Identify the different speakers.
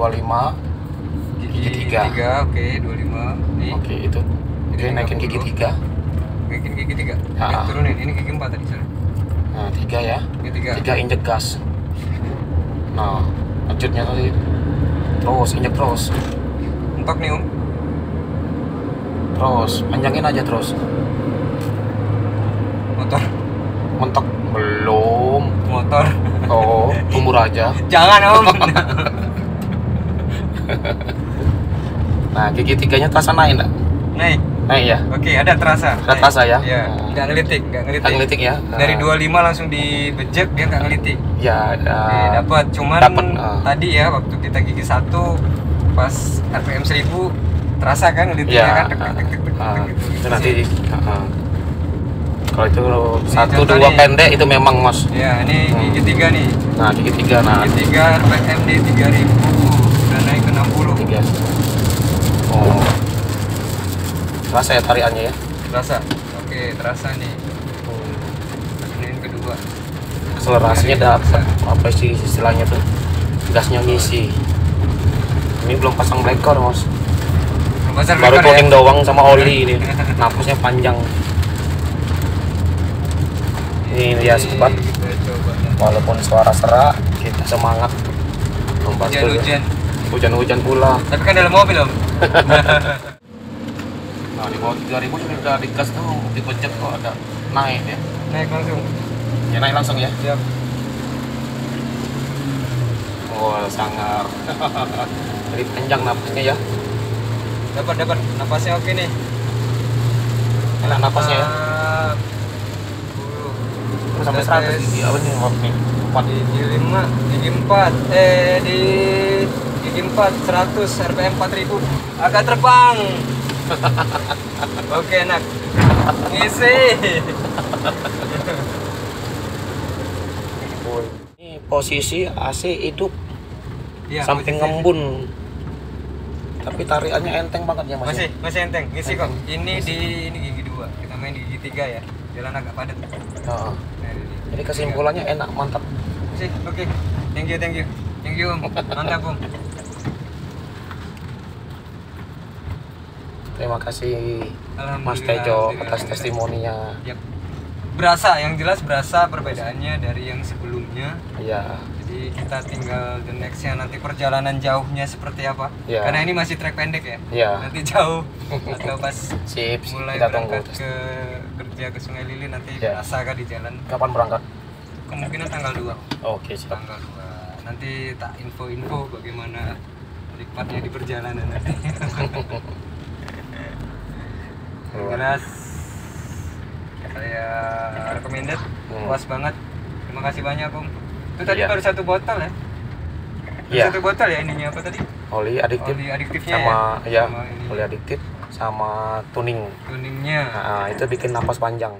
Speaker 1: 25, gigi 3.
Speaker 2: Oke, 25. Nih.
Speaker 1: Oke, itu. Oke, naikin gigi 3.
Speaker 2: Naikin gigi 3.
Speaker 1: Ah.
Speaker 2: Turunin. Ini gigi 4 tadi, sorry.
Speaker 1: Nah, 3 ya.
Speaker 2: Gigi 3.
Speaker 1: 3 injek gas. Nah, lanjutnya tadi. Terus, injek terus.
Speaker 2: Mentok nih, Om.
Speaker 1: Terus, panjangin aja terus.
Speaker 2: Motor.
Speaker 1: Mentok belum.
Speaker 2: Motor.
Speaker 1: Oh, umur aja.
Speaker 2: Jangan, Om.
Speaker 1: Nah, gigi 3-nya terasa naik enggak?
Speaker 2: Naik.
Speaker 1: Naik ya?
Speaker 2: Oke, ada terasa.
Speaker 1: Ada terasa ya?
Speaker 2: Iya, nggak ngelitik.
Speaker 1: Nggak ngelitik ya?
Speaker 2: Dari 25 langsung dibejek, dia nggak ngelitik.
Speaker 1: Ya,
Speaker 2: Oke, dapat. Cuman
Speaker 1: dapet,
Speaker 2: tadi ya waktu kita gigi 1 pas RPM 1000 terasa kan ngelitiknya
Speaker 1: ya,
Speaker 2: kan tek tek tek tek tek gitu.
Speaker 1: itu nanti kalau itu 1,
Speaker 2: contoh
Speaker 1: 2
Speaker 2: nih.
Speaker 1: pendek itu memang mas.
Speaker 2: Ya, ini gigi 3 nih.
Speaker 1: Nah, gigi 3, nah
Speaker 2: Gigi 3 RPM di 3000 udah naik ke 60.
Speaker 1: 3. Oh, terasa ya tariannya ya?
Speaker 2: Terasa. Oke, terasa nih. Ini kedua.
Speaker 1: Akselerasinya dapat, apa sih istilahnya tuh, gasnya ngisi. Ini belum pasang breaker mas, baru tuning doang sama oli ini. Napasnya panjang. Ini dia sobat, walaupun suara serak kita semangat membantu. Hujan-hujan pula.
Speaker 2: Tapi kan dalam mobil, Om.
Speaker 1: Nah, di bawah 3000 sudah digas tuh, dipencet kok ada naik ya.
Speaker 2: Naik langsung.
Speaker 1: Ya naik langsung ya.
Speaker 2: Siap.
Speaker 1: Oh, sangar. Jadi panjang napasnya ya.
Speaker 2: Dapat. Napasnya oke nih.
Speaker 1: Enak napasnya ya. Terus sampai 100 gigi apa nih? 4.
Speaker 2: Gigi 5, gigi 4. Di gigi 4 100 RPM 4000. Agak terbang. Oke, enak. Ngisi.
Speaker 1: Ini posisi AC hidup.
Speaker 2: Iya,
Speaker 1: samping
Speaker 2: posisi
Speaker 1: ngembun. Tapi tariannya enteng banget ya mas.
Speaker 2: masih enteng. Ngisi kok.
Speaker 1: Enteng.
Speaker 2: Ini gigi 2. Kita main di gigi 3 ya. Jalan agak padat.
Speaker 1: Nah,
Speaker 2: Nah,
Speaker 1: jadi kesimpulannya enak, mantap.
Speaker 2: sih, oke. Thank you, Om. Mantap, Om.
Speaker 1: Terima kasih Mas
Speaker 2: Alhamdulillah,
Speaker 1: Tejo
Speaker 2: alhamdulillah.
Speaker 1: atas testimoninya.
Speaker 2: Yap. Berasa, yang jelas berasa perbedaannya dari yang sebelumnya.
Speaker 1: Iya.
Speaker 2: Jadi kita tinggal the next-nya nanti perjalanan jauhnya seperti apa.
Speaker 1: Ya.
Speaker 2: Karena ini masih trek pendek ya.
Speaker 1: Iya.
Speaker 2: Nanti jauh atau pas
Speaker 1: Sip,
Speaker 2: mulai
Speaker 1: kita tunggu.
Speaker 2: berangkat ke kerja ke Sungai Lilin nanti
Speaker 1: Ya.
Speaker 2: berasa kan di jalan.
Speaker 1: Kapan berangkat?
Speaker 2: Kemungkinan tanggal 2.
Speaker 1: Oke, siap.
Speaker 2: Tanggal 2. Nanti tak info-info bagaimana nikmatnya di perjalanan nanti. Jelas saya recommended, puas banget. Terima kasih banyak, Om. Itu tadi
Speaker 1: Iya.
Speaker 2: baru 1 botol ya?
Speaker 1: Iya.
Speaker 2: 1 botol ya ininya apa tadi?
Speaker 1: Oli adiktif
Speaker 2: Oli adiktifnya
Speaker 1: sama
Speaker 2: ya?
Speaker 1: ya,
Speaker 2: Sama ini.
Speaker 1: oli adiktif sama tuning.
Speaker 2: Tuningnya.
Speaker 1: Nah, itu bikin napas panjang.